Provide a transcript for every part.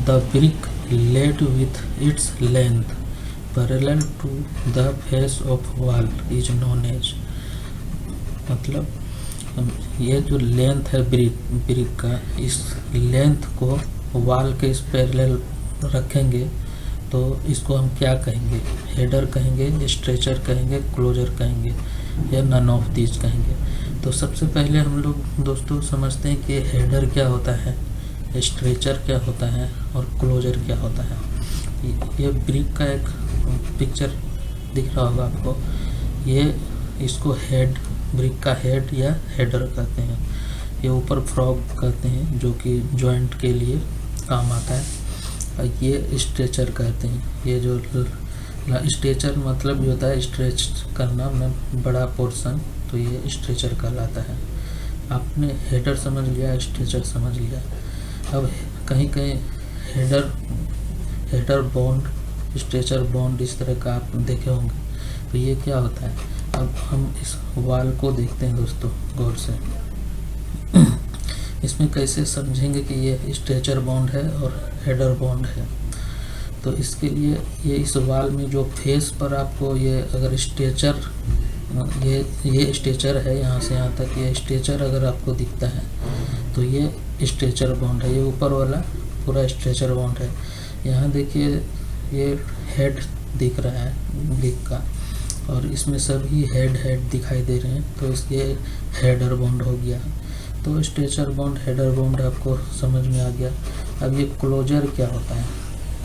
The brick laid with its length parallel to the face of wall is known as. मतलब ये जो length है brick का, इस लेंथ को वॉल के इस पैरेलल रखेंगे तो इसको हम क्या कहेंगे? हेडर कहेंगे, स्ट्रेचर कहेंगे, क्लोजर कहेंगे, या नन ऑफ दीज कहेंगे। तो सबसे पहले हम लोग दोस्तों समझते हैं कि हेडर क्या होता है, स्ट्रेचर क्या होता है और क्लोजर क्या होता है। ये ब्रिक का एक पिक्चर दिख रहा होगा आपको। ये इसको हेड, ब्रिक का हेड या हेडर कहते हैं। ये ऊपर फ्रॉग कहते हैं जो कि जॉइंट के लिए काम आता है। ये स्ट्रेचर कहते हैं। ये जो स्ट्रेचर मतलब ये होता है स्ट्रेच करना में बड़ा पोर्शन, तो ये स्ट्रेचर कहलाता है। आपने हेडर समझ लिया, स्ट्रेचर समझ लिया। अब कहीं कहीं हेडर बॉन्ड, स्ट्रेचर बॉन्ड इस तरह का आप देखे होंगे। तो ये क्या होता है? अब हम इस वॉल को देखते हैं दोस्तों गौर से। इसमें कैसे समझेंगे कि ये स्ट्रेचर बॉन्ड है और हेडर बॉन्ड है? तो इसके लिए ये इस वॉल में जो फेस पर आपको ये अगर स्ट्रेचर, ये स्ट्रेचर है, यहाँ से यहाँ तक ये स्ट्रेचर अगर आपको दिखता है तो ये स्ट्रेचर बॉन्ड है। ये ऊपर वाला पूरा स्ट्रेचर बॉन्ड है। यहाँ देखिए ये हेड दिख रहा है ब्रिक का, और इसमें सभी हेड दिखाई दे रहे हैं, तो ये हेडर बॉन्ड हो गया। तो स्ट्रेचर बॉन्ड, हेडर बॉन्ड आपको समझ में आ गया। अब ये क्लोजर क्या होता है?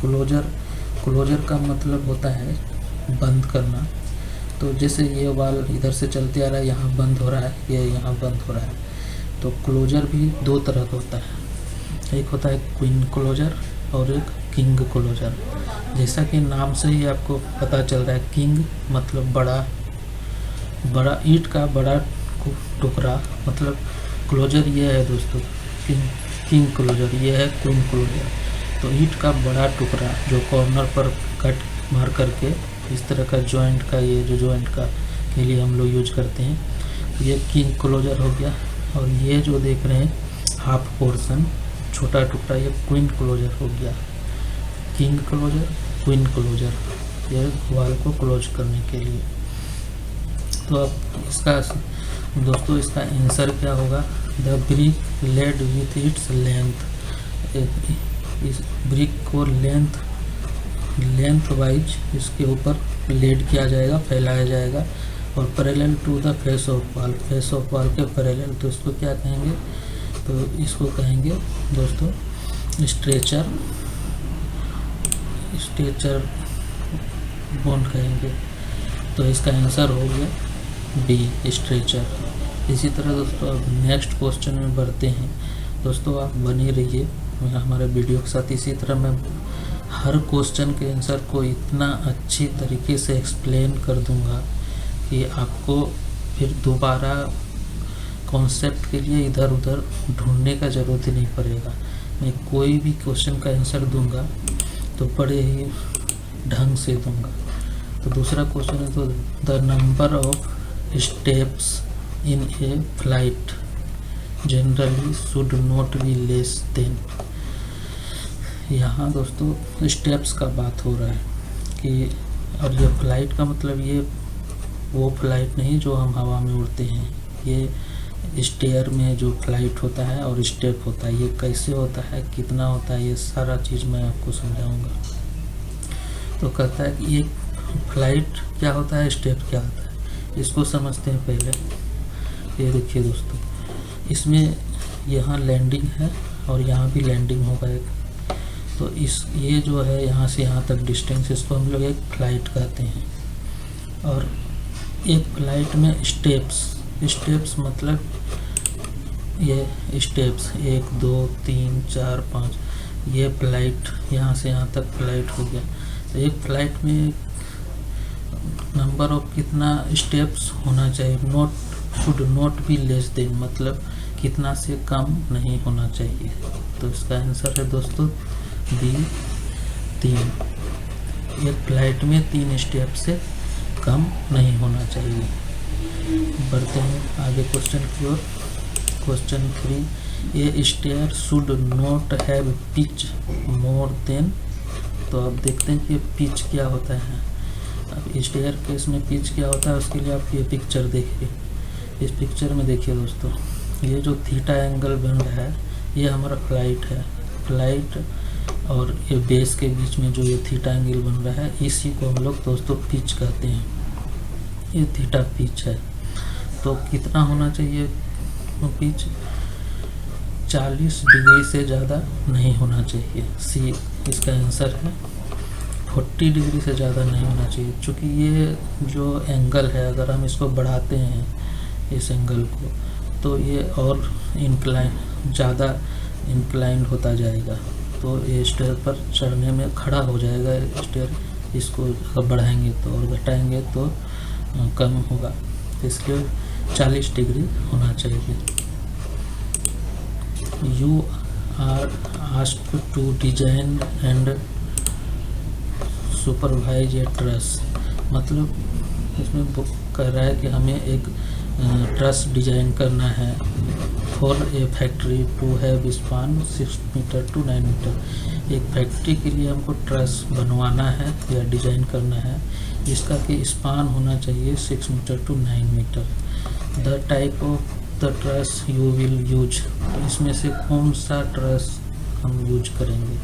क्लोजर का मतलब होता है बंद करना। तो जैसे ये वाल इधर से चलते आ रहा है, यहाँ बंद हो रहा है, ये यहाँ बंद हो रहा है। तो क्लोजर भी दो तरह का होता है। एक होता है क्वीन क्लोजर और एक किंग क्लोजर। जैसा कि नाम से ही आपको पता चल रहा है, किंग मतलब बड़ा ईंट का बड़ा टुकड़ा, मतलब क्लोजर ये है दोस्तों किंग क्लोजर, ये है क्वीन क्लोजर। तो ईंट का बड़ा टुकड़ा जो कॉर्नर पर कट मार करके इस तरह का जॉइंट का, ये जो जॉइंट का के लिए हम लोग यूज करते हैं, ये किंग क्लोजर हो गया। और ये जो देख रहे हैं हाफ पोर्शन, छोटा टुकड़ा, ये क्वीन क्लोजर हो गया। किंग क्लोजर, क्वीन क्लोजर, ये वॉल को क्लोज करने के लिए। तो अब इसका दोस्तों इसका आंसर क्या होगा? The brick laid with its length. इस ब्रिक को लेंथ वाइज इसके ऊपर लेड किया जाएगा, फैलाया जाएगा, और parallel to the face of wall, face of wall के पैरेलल। तो इसको क्या कहेंगे? तो इसको कहेंगे दोस्तों स्ट्रेचर बॉन्ड कहेंगे। तो इसका आंसर हो गया बी, स्ट्रेचर। इसी तरह दोस्तों अब नेक्स्ट क्वेश्चन में बढ़ते हैं। दोस्तों आप बने रहिए हमारे वीडियो के साथ। इसी तरह मैं हर क्वेश्चन के आंसर को इतना अच्छी तरीके से एक्सप्लेन कर दूंगा कि आपको फिर दोबारा कॉन्सेप्ट के लिए इधर उधर ढूंढने का ज़रूरत ही नहीं पड़ेगा। मैं कोई भी क्वेश्चन का आंसर दूंगा तो बड़े ही ढंग से दूंगा। तो दूसरा क्वेश्चन है, तो the number of steps in A flight generally should not be less than. यहाँ दोस्तों स्टेप्स का बात हो रहा है कि, और ये फ्लाइट का मतलब ये वो फ्लाइट नहीं जो हम हवा में उड़ते हैं, ये स्टेयर में जो फ्लाइट होता है और स्टेप होता है। ये कैसे होता है, कितना होता है, ये सारा चीज़ मैं आपको समझाऊंगा। तो कहता है कि ये फ्लाइट क्या होता है, स्टेप क्या होता है, इसको समझते हैं पहले। ये देखिए दोस्तों, इसमें यहाँ लैंडिंग है और यहाँ भी लैंडिंग होगा एक। तो ये जो है यहाँ से यहाँ तक डिस्टेंस, इसको हम लोग एक फ्लाइट कहते हैं। और एक फ्लाइट में स्टेप्स मतलब ये स्टेप्स 1 2 3 4 5, ये फ्लाइट यहाँ से यहाँ तक फ्लाइट हो गया। तो एक फ्लाइट में नंबर ऑफ कितना स्टेप्स होना चाहिए, should not be less than, मतलब कितना से कम नहीं होना चाहिए। तो इसका आंसर है दोस्तों बी 3। एक फ्लाइट में 3 स्टेप से कम नहीं होना चाहिए। बढ़ते हैं आगे क्वेश्चन की ओर। क्वेश्चन 3, ये stair should not have pitch more than, तो अब देखते हैं कि पिच क्या होता है। अब स्टेयर केस में पिच क्या होता है उसके लिए आप ये पिक्चर देखिए। इस पिक्चर में देखिए दोस्तों, ये जो थीटा एंगल बन रहा है ये हमारा फ्लाइट है। फ्लाइट और ये बेस के बीच में जो ये थीटा एंगल बन रहा है इसी को हम लोग दोस्तों पिच कहते हैं। ये थीटा पिच है। तो कितना होना चाहिए पिच? 40 डिग्री से ज़्यादा नहीं होना चाहिए। सी इसका आंसर है। 40 डिग्री से ज़्यादा नहीं होना चाहिए, क्योंकि ये जो एंगल है अगर हम इसको बढ़ाते हैं इस एंगल को तो ये और ज़्यादा इंक्लाइंड होता जाएगा, तो ये स्टेयर पर चढ़ने में खड़ा हो जाएगा स्टेयर। इसको अगर बढ़ाएंगे तो और घटाएंगे तो कम होगा, इसलिए 40 डिग्री होना चाहिए। You are asked to design and supervise a truss, मतलब इसमें कह रहा है कि हमें एक ट्रस डिजाइन करना है for a factory to have span 6 metre to 9 metre. एक फैक्ट्री के लिए हमको ट्रस बनवाना है या डिजाइन करना है जिसका कि स्पान होना चाहिए 6 metre to 9 metre. The type of the truss you will use, इसमें से कौन सा ट्रस हम यूज करेंगे?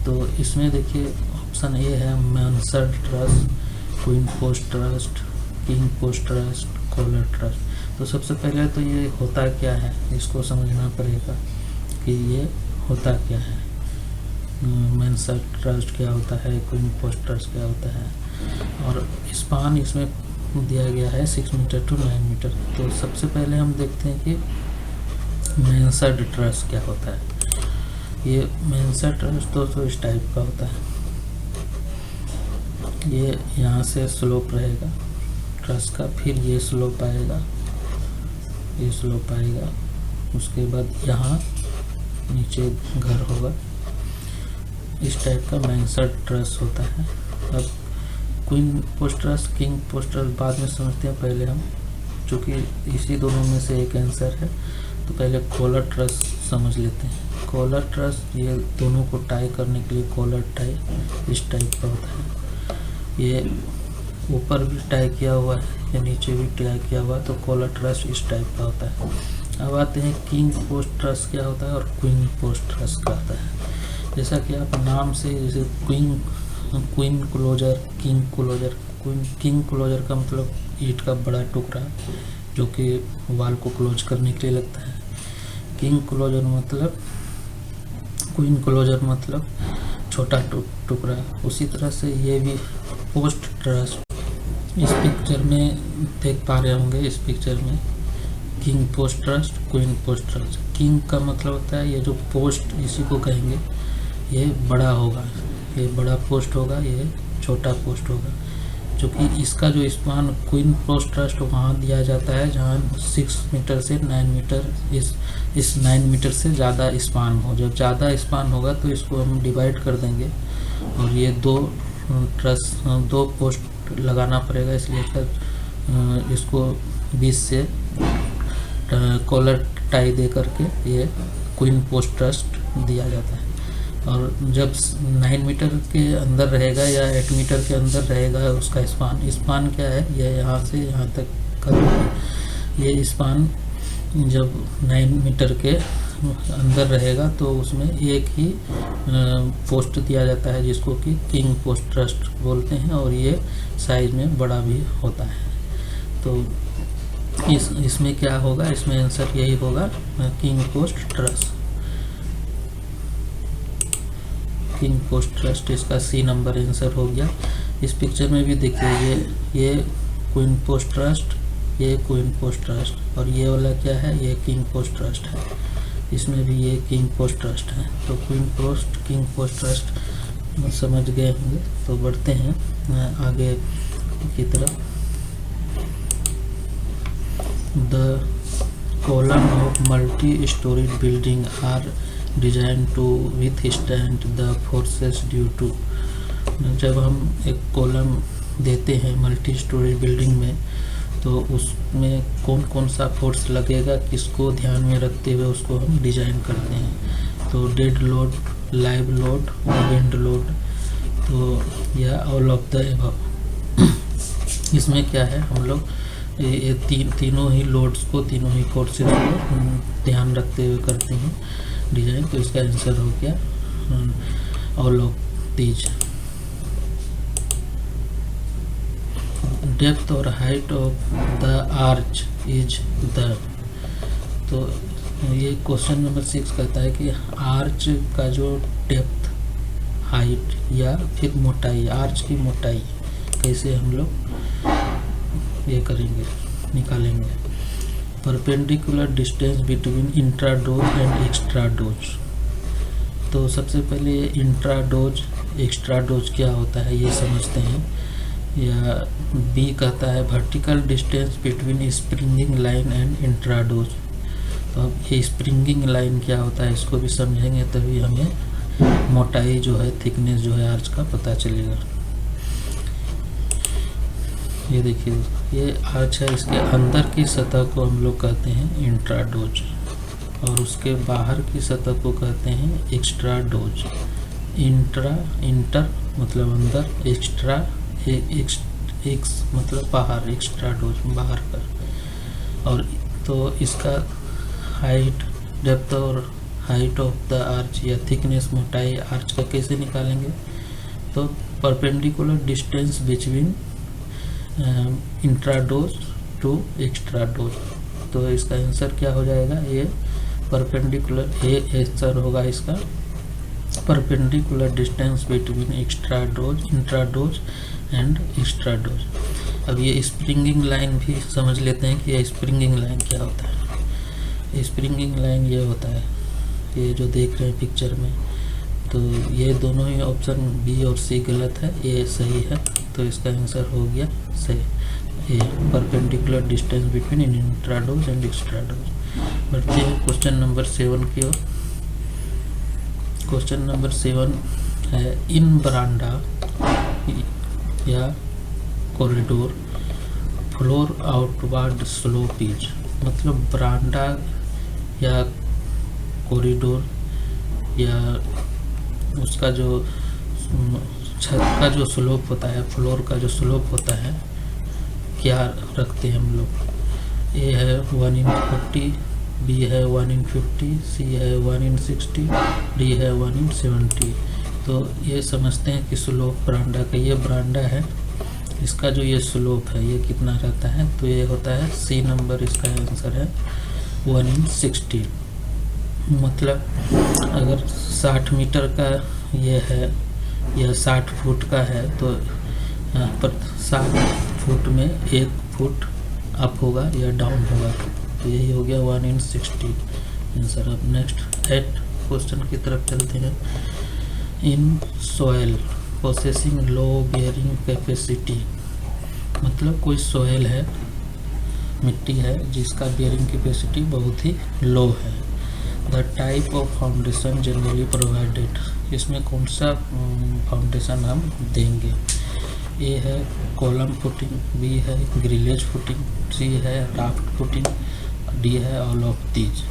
तो इसमें देखिए ऑप्शन ए है mansard truss, queen post truss, king post truss, collar truss. तो सबसे पहले तो ये होता क्या है इसको समझना पड़ेगा कि ये होता क्या है। मैंसर्ड ट्रस्ट क्या होता है, क्वीन पोस्ट ट्रस्ट क्या होता है, और स्पान इसमें दिया गया है 6 मीटर टू 9 मीटर। तो सबसे पहले हम देखते हैं कि मैंसर्ड ट्रस्ट क्या होता है। ये मैंसर्ड ट्रस्ट तो इस टाइप का होता है। ये यहाँ से स्लोप रहेगा ट्रस का, फिर ये स्लोप आएगा, ये स्लोप आएगा, उसके बाद यहाँ नीचे घर होगा। इस टाइप का मैंसर्ड ट्रस होता है। अब queen post truss, king post truss बाद में समझते हैं, पहले हम चूँकि इसी दोनों में से एक आंसर है तो पहले कॉलर ट्रस समझ लेते हैं। कॉलर ट्रस ये दोनों को टाई करने के लिए कॉलर टाई इस टाइप का होता है। ये ऊपर भी टाई किया हुआ है या नीचे भी टाई किया हुआ है, तो कॉलर ट्रस इस टाइप का होता है। अब आते हैं किंग पोस्ट ट्रस क्या होता है और क्वीन पोस्ट ट्रस क्या होता है। जैसा कि आप नाम से जैसे queen closer, king closer. King closer का मतलब ईंट का बड़ा टुकड़ा जो कि वाल को क्लोज करने के लिए लगता है। किंग क्लोजर मतलब, क्वीन क्लोजर मतलब छोटा टुकड़ा। उसी तरह से ये भी पोस्ट ट्रस इस पिक्चर में देख पा रहे होंगे। इस पिक्चर में king post trust, queen post truss. King का मतलब होता है ये जो पोस्ट इसी को कहेंगे, ये बड़ा होगा, ये बड़ा पोस्ट होगा, ये छोटा पोस्ट होगा। क्योंकि इसका जो स्पान क्वीन पोस्ट ट्रस्ट वहाँ दिया जाता है जहाँ 6 मीटर से 9 मीटर, इस 9 मीटर से ज़्यादा स्पान हो। जब ज़्यादा स्पान होगा तो इसको हम डिवाइड कर देंगे और ये दो पोस्ट लगाना पड़ेगा, इसलिए इसको 20 से कॉलर टाई दे करके ये क्वीन पोस्ट ट्रस्ट दिया जाता है। और जब 9 मीटर के अंदर रहेगा या 8 मीटर के अंदर रहेगा उसका स्पान क्या है, ये यहाँ से यहाँ तक का ये स्पान जब 9 मीटर के अंदर रहेगा तो उसमें एक ही पोस्ट दिया जाता है जिसको कि किंग पोस्ट ट्रस्ट बोलते हैं, और ये साइज में बड़ा भी होता है। तो इसमें क्या होगा, इसमें आंसर यही होगा king post truss. King post trust इसका सी नंबर आंसर हो गया। इस पिक्चर में भी देखिए ये क्वीन पोस्ट ट्रस्ट, ये क्वीन पोस्ट ट्रस्ट, और ये वाला क्या है, ये किंग पोस्ट ट्रस्ट है। इसमें भी ये किंग पोस्ट ट्रस्ट है। तो queen post, king post truss समझ गए होंगे। तो बढ़ते हैं आगे की तरफ। The column of multi storeyed building are design to withstand the forces due to. जब हम एक कॉलम देते हैं मल्टी स्टोरी बिल्डिंग में तो उसमें कौन कौन सा फोर्स लगेगा, किसको ध्यान में रखते हुए उसको हम डिजाइन करते हैं। तो डेड लोड, लाइव लोड और विंड लोड, तो या ऑल ऑफ द अबव। इसमें क्या है, हम लोग ये तीनों ही लोड्स को, तीनों ही फोर्सेस को ध्यान रखते हुए करते हैं डिजाइन। तो इसका आंसर हो गया ऑल ऑफ दीज। डेप्थ और height of the arch is the, तो ये क्वेश्चन नंबर 6 कहता है कि आर्च का जो डेप्थ, हाइट या फिर मोटाई, आर्च की मोटाई कैसे हम लोग ये करेंगे, निकालेंगे। Perpendicular distance between intrados and extrados. तो सबसे पहले ये इंट्राडोज एक्स्ट्राडोज क्या होता है ये समझते हैं। या बी कहता है vertical distance between springing line and इंट्राडोज। तो अब ये स्प्रिंगिंग लाइन क्या होता है इसको भी समझेंगे, तभी हमें मोटाई जो है, थिकनेस जो है आर्च का पता चलेगा। ये देखिए, ये आर्च है, इसके अंदर की सतह को हम लोग कहते हैं इंट्राडोज और उसके बाहर की सतह को कहते हैं एक्स्ट्राडोज। इंटर मतलब अंदर, एक्स्ट्रा एक्स मतलब बाहर, एक्स्ट्राडोज बाहर का। और तो इसका हाइट, डेप्थ और हाइट ऑफ द आर्च या थिकनेस, मोटाई आर्च का कैसे निकालेंगे। तो perpendicular distance between intrados to extrados. तो इसका आंसर क्या हो जाएगा, ये परपेंडिकुलर, ये आंसर होगा इसका perpendicular distance between extrados, intrados and extrados. अब ये स्प्रिंगिंग लाइन भी समझ लेते हैं कि ये स्प्रिंगिंग लाइन क्या होता है। स्प्रिंगिंग लाइन ये होता है, ये जो देख रहे हैं पिक्चर में, तो ये दोनों ही ऑप्शन बी और सी गलत है, ये सही है। तो इसका आंसर हो गया सही, ये perpendicular distance between intrados and extrados. बढ़ते हैं क्वेश्चन नंबर 7 की ओर। क्वेश्चन नंबर 7 है, इन बरांडा या corridor floor outward slope is. मतलब बरांडा या कॉरिडोर या उसका जो छत का जो स्लोप होता है, फ्लोर का जो स्लोप होता है, क्या रखते हैं हम लोग। ए है 1/40, बी है 1/50, सी है 1/60, डी है 1/70। तो ये समझते हैं कि स्लोप बरांडा का, ये बरांडा है, इसका जो ये स्लोप है ये कितना रहता है। तो ये होता है सी नंबर, इसका आंसर है 1/60। मतलब अगर 60 मीटर का ये है या 60 फुट का है, तो पर 60 फुट में 1 फुट अप होगा या डाउन होगा। तो यही हो गया 1/60 आंसर। अब नेक्स्ट 8 क्वेश्चन की तरफ चलते हैं। In soil possessing low bearing capacity. मतलब कोई सॉइल है, मिट्टी है जिसका बियरिंग कैपेसिटी बहुत ही लो है। The type of foundation generally provided. इसमें कौन सा फाउंडेशन हम देंगे। ए है कॉलम फुटिंग, बी है ग्रिलेज फुटिंग, सी है राफ्ट फुटिंग, डी है ऑल ऑफ दीज।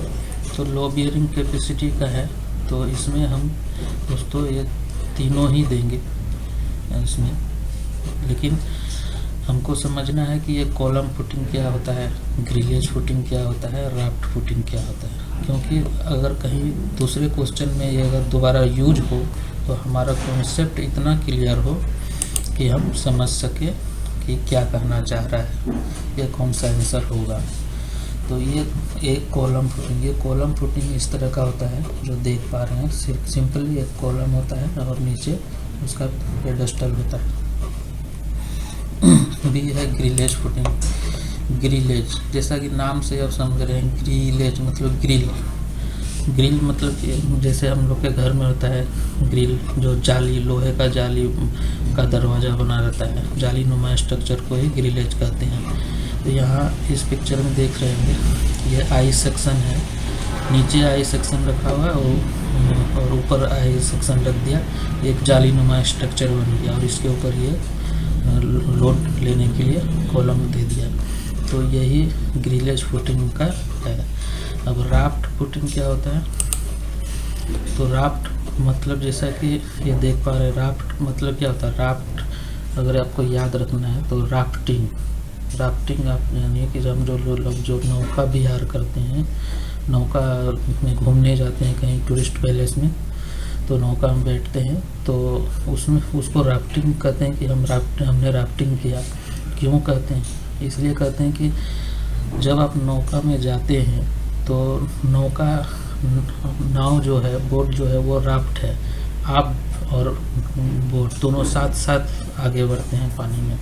तो लो बियरिंग कैपेसिटी का है, तो इसमें हम दोस्तों ये तीनों ही देंगे इसमें। लेकिन हमको समझना है कि ये कॉलम फुटिंग क्या होता है, ग्रिलेज फुटिंग क्या होता है, राफ्ट फुटिंग क्या होता है। क्योंकि अगर कहीं दूसरे क्वेश्चन में ये अगर दोबारा यूज हो तो हमारा कॉन्सेप्ट इतना क्लियर हो कि हम समझ सके कि क्या कहना चाह रहा है, ये कौन सा आंसर होगा। तो ये एक कॉलम फुटिंग, ये कॉलम फुटिंग इस तरह का होता है जो देख पा रहे हैं। सिंपली एक कॉलम होता है और नीचे उसका पेडेस्टल होता है। बी है ग्रिलेज फुटिंग। ग्रिलेज जैसा कि नाम से आप समझ रहे हैं, ग्रिलेज मतलब ग्रिल। ग्रिल मतलब कि जैसे हम लोग के घर में होता है ग्रिल, जो जाली, लोहे का जाली का दरवाज़ा बना रहता है, जाली नुमा स्ट्रक्चर को ही ग्रिलेज कहते हैं। तो यहाँ इस पिक्चर में देख रहे हैं ये आई सेक्शन है, नीचे आई सेक्शन रखा हुआ है और ऊपर आई सेक्शन रख दिया, एक जाली नुमा स्ट्रक्चर बन गया और इसके ऊपर ये लोड लेने के लिए कॉलम दे दिया। तो यही ग्रिलेज फुटिंग का है। अब राफ्ट फुटिंग क्या होता है? तो राफ्ट मतलब जैसा कि ये देख पा रहे हैं, राफ्ट मतलब क्या होता है? राफ्ट अगर आपको याद रखना है तो राफ्टिंग आप यानी कि हम जो लोग जो नौका विहार करते हैं, नौका में घूमने जाते हैं कहीं टूरिस्ट पैलेस में, तो नौका में बैठते हैं तो उसमें उसको राफ्टिंग कहते हैं कि हमने राफ्टिंग किया। क्यों कहते हैं? इसलिए कहते हैं कि जब आप नौका में जाते हैं तो नाव जो है, बोट जो है वो राफ्ट है। आप और बोट दोनों साथ साथ आगे बढ़ते हैं पानी में।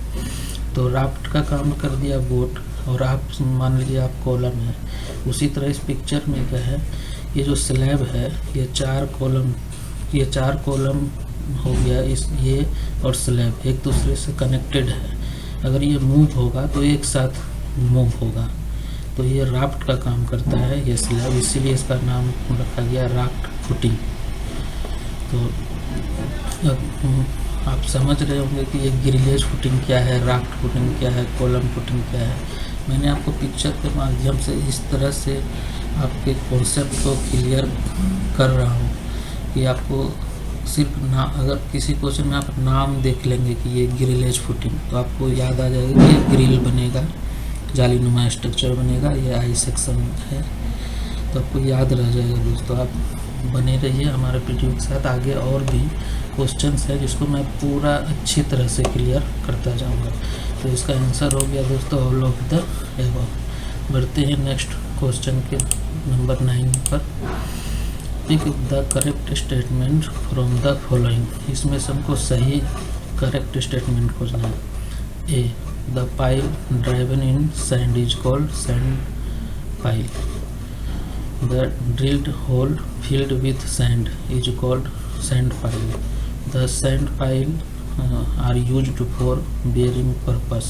तो राफ्ट का काम कर दिया बोट, और आप मान लीजिए आप कॉलम है। उसी तरह इस पिक्चर में क्या है, ये जो स्लैब है ये चार कॉलम हो गया, ये और स्लैब एक दूसरे से कनेक्टेड है। अगर ये मूव होगा तो एक साथ मूव होगा। तो ये राफ्ट का काम करता है ये स्लैब, इसीलिए इसका नाम रखा गया राफ्ट फुटिंग। तो अब आप समझ रहे होंगे कि ये ग्रिलेज फुटिंग क्या है, राफ्ट फुटिंग क्या है, कॉलम फुटिंग क्या है। मैंने आपको पिक्चर के माध्यम से इस तरह से आपके कॉन्सेप्ट को क्लियर कर रहा हूँ कि आपको सिर्फ ना, अगर किसी क्वेश्चन में आप नाम देख लेंगे कि ये ग्रिलेज फुटिंग, तो आपको याद आ जाएगा कि ये ग्रिल बनेगा, जालीनुमा स्ट्रक्चर बनेगा, ये आई सेक्शन है, तो आपको याद रह जाएगा। दोस्तों आप बने रहिए हमारे वीडियो के साथ, आगे और भी क्वेश्चंस है जिसको मैं पूरा अच्छी तरह से क्लियर करता जाऊंगा। तो इसका आंसर हो गया दोस्तों ऑल ऑफ द एबव। बढ़ते हैं नेक्स्ट क्वेश्चन के नंबर 9 पर। Pick the correct statement from the following. इसमें से हमको सही करेक्ट स्टेटमेंट खोजना है। A, the pile driven in sand is called sand pile. The drilled hole filled with sand is called sand pile. The sand pile are used for bearing purpose.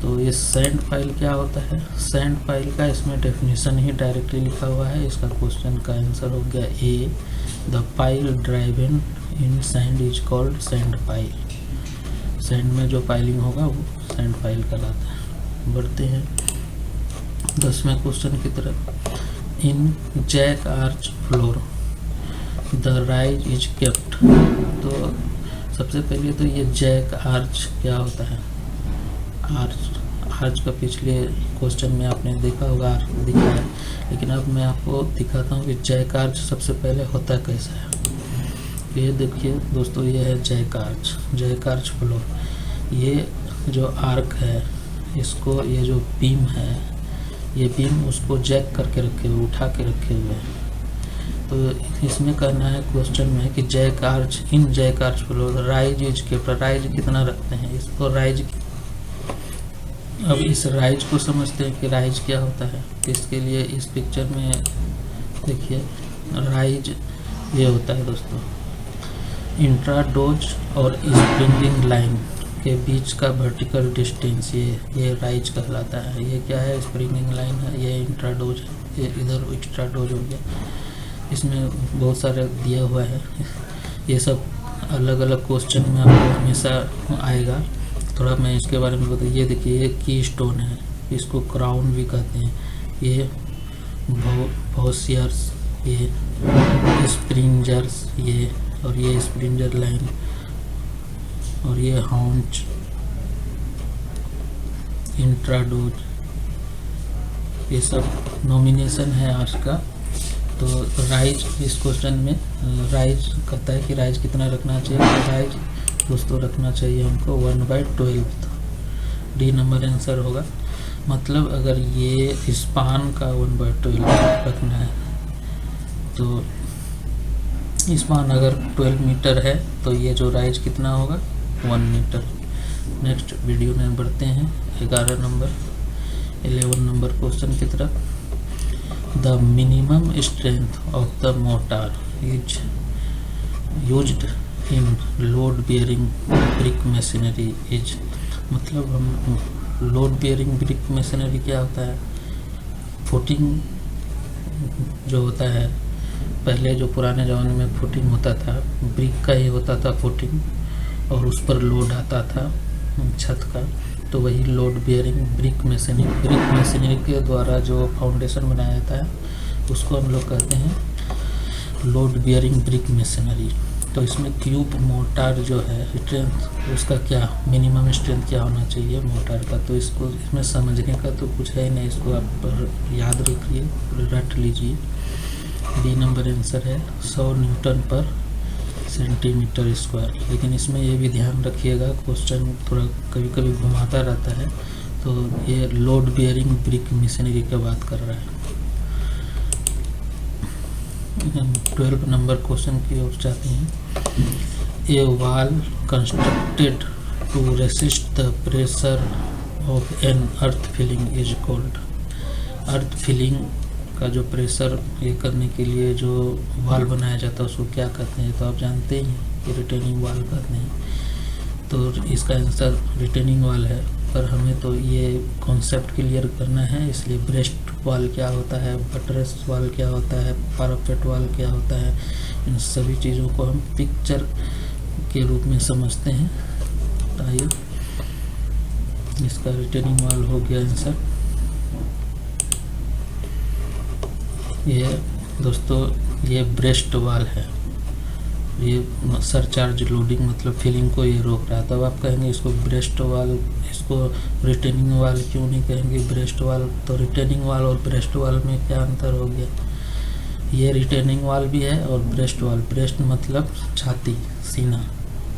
तो ये sand pile क्या होता है? Sand pile का इसमें definition ही directly लिखा हुआ है। इसका क्वेश्चन का आंसर हो गया A, the pile driven in sand is called sand pile. Sand में जो पाइलिंग होगा वो सैंड पाइल कहलाता है। बढ़ते हैं 10वें क्वेश्चन की तरफ। In jack arch floor the rise is kept. तो सबसे पहले तो ये जैक आर्च क्या होता है? आर्च का पिछले क्वेश्चन में आपने देखा होगा, आर्च दिखा है, लेकिन अब मैं आपको दिखाता हूँ कि जैक आर्च सबसे पहले होता कैसा है। ये देखिए दोस्तों, ये है जैक आर्च फ्लोर। ये जो आर्क है, इसको ये जो बीम है, ये बीम उसको जैक करके रखे हुए, उठा के रखे हुए हैं। तो इसमें करना है क्वेश्चन में कि jack arch floor rise is kept. Rise कितना रखते हैं इसको? अब इस राइज को समझते हैं कि राइज क्या होता है। इसके लिए इस पिक्चर में देखिए, राइज ये होता है दोस्तों, इंट्राडोज और स्प्रिंगिंग लाइन के बीच का वर्टिकल डिस्टेंस, ये राइज कहलाता है। ये क्या है? स्प्रिंगिंग लाइन है, ये इंट्राडोज है, ये इधर एक्स्ट्राडोज हो गया। इसमें बहुत सारे दिया हुआ है, ये सब अलग अलग क्वेश्चन में आपको हमेशा आएगा। थोड़ा मैं इसके बारे में बताइए। ये देखिए, ये की स्टोन है, इसको क्राउन भी कहते हैं। ये भौसियर्स, ये स्प्रिंजर्स, ये और ये स्प्रिंजर लाइन, और ये हाउंच, इंट्राडोज, ये सब नॉमिनेशन है आज का। तो राइज इस क्वेश्चन में राइज कहता है कि राइज कितना रखना चाहिए। तो राइज दोस्तों रखना चाहिए हमको 1/12। डी नंबर आंसर होगा। मतलब अगर ये स्पान का 1/12 रखना है, तो स्पान अगर 12 मीटर है तो ये जो राइज कितना होगा? 1 मीटर। नेक्स्ट वीडियो में बढ़ते हैं 11 नंबर क्वेश्चन की तरफ। The minimum strength of the motor is used in load bearing brick machinery is. मतलब हम लोड बेयरिंग ब्रिक मशीनरी क्या होता है? फुटिंग जो होता है, पहले जो पुराने ज़माने में फुटिंग होता था, ब्रिक का ही होता था फुटिंग, और उस पर लोड आता था छत का, तो तो वही लोड बियरिंग ब्रिक मशीनरी के द्वारा जो फाउंडेशन बनाया जाता है उसको हम लोग कहते हैं लोड बियरिंग ब्रिक मशीनरी। तो इसमें क्यूब मोटार जो है स्ट्रेंथ, उसका क्या मिनिमम स्ट्रेंथ क्या होना चाहिए मोटार का, तो इसको इसमें समझने का तो कुछ है नहीं, इसको आप याद रखिए, रट लीजिए। बी नंबर आंसर है 100 न्यूटन पर सेंटीमीटर स्क्वायर। लेकिन इसमें ये भी ध्यान रखिएगा, क्वेश्चन थोड़ा कभी कभी घुमाता रहता है, तो ये लोड बियरिंग ब्रिक मशीनरी की बात कर रहा है। 12 नंबर क्वेश्चन की ओर जाते हैं। A wall constructed to resist the pressure of an earth filling is called. Earth filling का जो प्रेशर ये करने के लिए जो वाल बनाया जाता है उसको क्या कहते हैं, तो आप जानते ही हैं कि रिटेनिंग वाल कहते हैं। तो इसका आंसर रिटेनिंग वाल है, पर हमें तो ये कॉन्सेप्ट क्लियर करना है, इसलिए ब्रेस्ट वाल क्या होता है, बटरेस वाल क्या होता है, पैरापेट वाल क्या होता है, इन सभी चीज़ों को हम पिक्चर के रूप में समझते हैं। आइए, इसका रिटेनिंग वाल हो गया आंसर। ये दोस्तों ये ब्रेस्ट वाल है, ये सरचार्ज लोडिंग मतलब फिलिंग को ये रोक रहा है। तब आप कहेंगे इसको ब्रेस्ट वाल, इसको रिटेनिंग वाल क्यों नहीं कहेंगे ब्रेस्ट वाल। तो रिटेनिंग वाल और ब्रेस्ट वाल में क्या अंतर हो गया, ये रिटेनिंग वाल भी है और ब्रेस्ट वाल, ब्रेस्ट मतलब छाती, सीना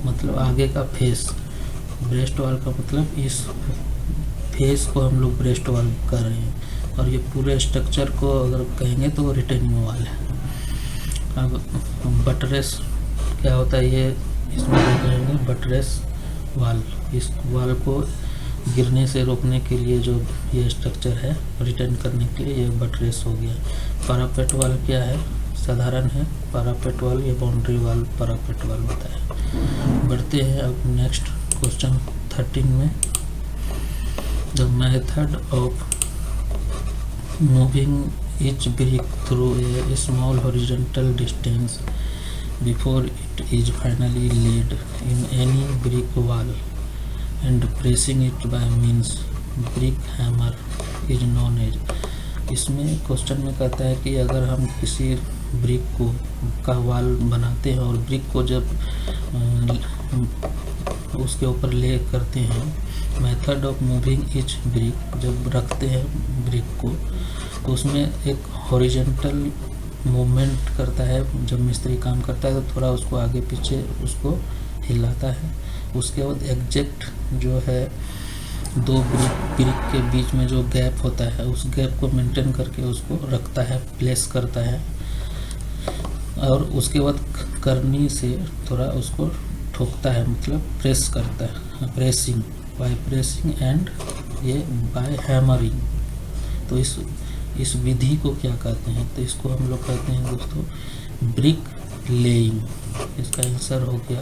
मतलब आगे का फेस, ब्रेस्ट वाल का मतलब इस फेस को हम लोग ब्रेस्ट वाल कर रहे हैं, और ये पूरे स्ट्रक्चर को अगर कहेंगे तो रिटेनिंग वाल है। अब बटरेस क्या होता है, ये इसमें कहेंगे बटरेस वाल, इस वाल को गिरने से रोकने के लिए जो ये स्ट्रक्चर है रिटेन करने के लिए, ये बटरेस हो गया। पैरापेट वाल क्या है, साधारण है पैरापेट वाल, ये बाउंड्री वाल पैरापेट वाल होता है। बढ़ते हैं अब नेक्स्ट क्वेश्चन 13 में। The method of moving each brick through a small horizontal distance before it is finally laid in any brick wall and pressing it by means brick hammer is known as। इसमें question में कहता है कि अगर हम किसी brick को का वाल बनाते हैं और ब्रिक को जब उसके ऊपर ले करते हैं, method of moving each brick, जब रखते हैं ब्रिक को तो उसमें एक हॉरिजॉन्टल मूवमेंट करता है। जब मिस्त्री काम करता है तो थोड़ा उसको आगे पीछे उसको हिलाता है। उसके बाद एग्जैक्ट जो है दो ब्रिक के बीच में जो गैप होता है उस गैप को मेंटेन करके उसको रखता है, प्लेस करता है, और उसके बाद करनी से थोड़ा उसको ठोकता है, मतलब प्रेस करता है, प्रेसिंग बाय प्रेसिंग एंड ये बाय हैमरिंग। तो इस विधि को क्या कहते हैं, तो इसको हम लोग कहते हैं दोस्तों ब्रिक लेइंग। इसका आंसर हो गया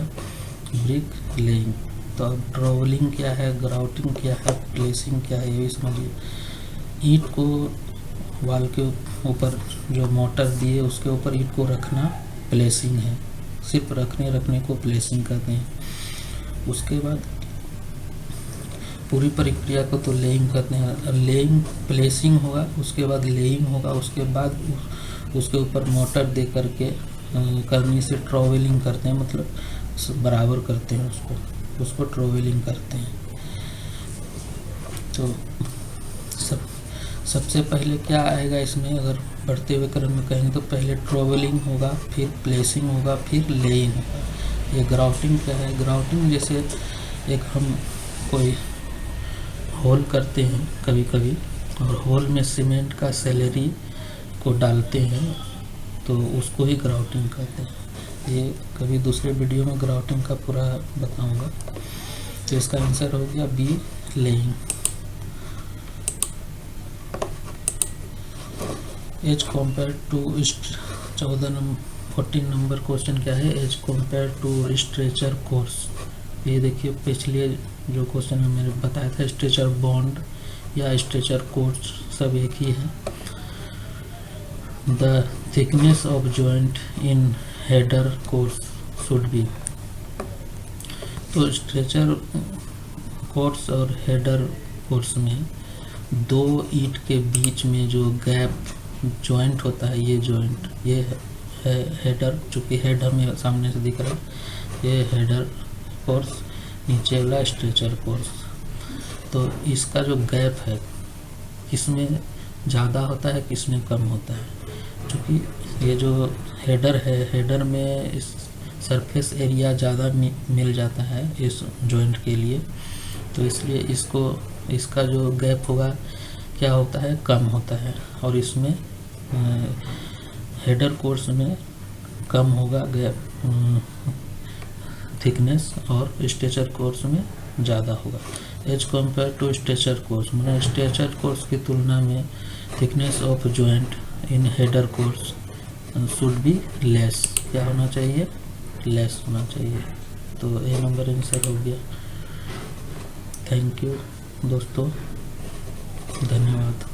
ब्रिक लेइंग। तो अब ट्रोवलिंग क्या है, ग्राउटिंग क्या है, प्लेसिंग क्या है, ये भी समझिए। ईंट को वाल के ऊपर जो मोटर दिए उसके ऊपर ईंट को रखना प्लेसिंग है, सिर्फ रखने को प्लेसिंग कहते हैं। उसके बाद पूरी प्रक्रिया को तो लेइंग कहते हैं। लेइंग प्लेसिंग होगा, उसके बाद लेइंग होगा, उसके बाद उसके ऊपर मोटर दे करके करनी से ट्रोवेलिंग करते हैं, मतलब बराबर करते हैं उसको ट्रोवेलिंग करते हैं। तो सबसे पहले क्या आएगा इसमें, अगर बढ़ते हुए क्रम में कहेंगे तो पहले ट्रोवेलिंग होगा, फिर प्लेसिंग होगा, फिर लेइंग होगा। ये ग्राउटिंग क्या है, ग्राउटिंग जैसे एक हम कोई होल करते हैं कभी कभी, और होल में सीमेंट का सैलरी को डालते हैं तो उसको ही ग्राउटिंग कहते हैं। ये कभी दूसरे वीडियो में ग्राउटिंग का पूरा बताऊंगा। तो इसका आंसर हो गया B laying. As compared to 14 number question क्या है, as compared to stretcher course. ये देखिए पिछले जो क्वेश्चन में मैंने बताया था स्ट्रेचर बॉन्ड या स्ट्रेचर कोर्स सब एक ही है। The thickness of joint in header course should be. तो स्ट्रेचर कोर्स और हेडर कोर्स में दो ईंट के बीच में जो गैप जॉइंट होता है, ये जॉइंट, ये है हेडर, चूँकि हेड हमें सामने से दिख रहा है, ये हेडर कोर्स, नीचे वाला स्ट्रेचर कोर्स। तो इसका जो गैप है किसमें ज़्यादा होता है, किसमें कम होता है। चूँकि ये जो हेडर है, हेडर में इस सरफेस एरिया ज़्यादा मिल जाता है इस जॉइंट के लिए, तो इसलिए इसका जो गैप होगा क्या होता है, कम होता है। और इसमें हेडर कोर्स में कम होगा गैप थिकनेस, और स्ट्रेचर कोर्स में ज़्यादा होगा as compared to stretcher course. मतलब स्ट्रेचर कोर्स की तुलना में thickness of joint in header course should be less. क्या होना चाहिए, लेस होना चाहिए। तो ए नंबर आंसर हो गया। थैंक यू दोस्तों, धन्यवाद।